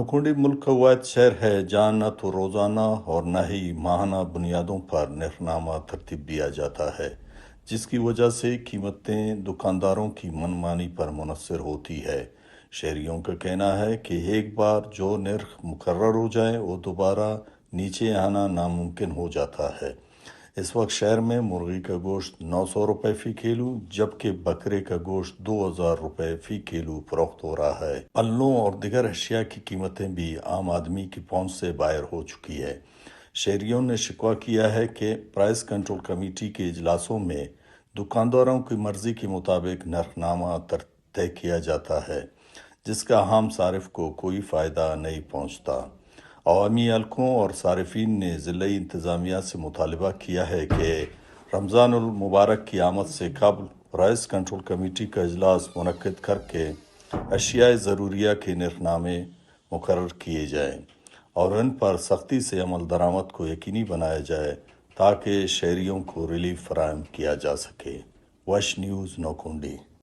नौकुंडी मुल्क का वाहिद शहर है जहाँ न तो रोज़ाना और न ही माहाना बुनियादों पर नरखनामा तरतीब दिया जाता है, जिसकी वजह से कीमतें दुकानदारों की मनमानी पर मुनहसर होती है। शहरियों का कहना है कि एक बार जो नर्ख मुकर्रर हो जाए वो दोबारा नीचे आना नामुमकिन हो जाता है। इस वक्त शहर में मुर्गी का गोश्त 900 रुपये फ़ी किलो जबकि बकरे का गोश्त 2000 रुपये फ़ी किलो फरोख्त हो रहा है। फलों और दिगर अशिया की कीमतें भी आम आदमी की पहुंच से बाहर हो चुकी है। शहरियों ने शिकवा किया है कि प्राइस कंट्रोल कमेटी के इजलासों में दुकानदारों की मर्जी के मुताबिक नरखनामा तय किया जाता है, जिसका आम सारिफ को कोई फ़ायदा नहीं पहुंचता। अवामी हलकों और सारिफिन ने ज़िले इंतज़ामिया से मुतालबा किया है कि रमज़ानुल मुबारक की आमद से कबल प्राइस कंट्रोल कमेटी का इजलास मुनक्किद करके अशिया ज़रूरिया के नरखनामे मुकर्रर किए जाएँ और इन पर सख्ती से अमल दरामद को यकीनी बनाया जाए ताकि शहरियों को रिलीफ फराहम किया जा सके। वश न्यूज़ नौकुंडी।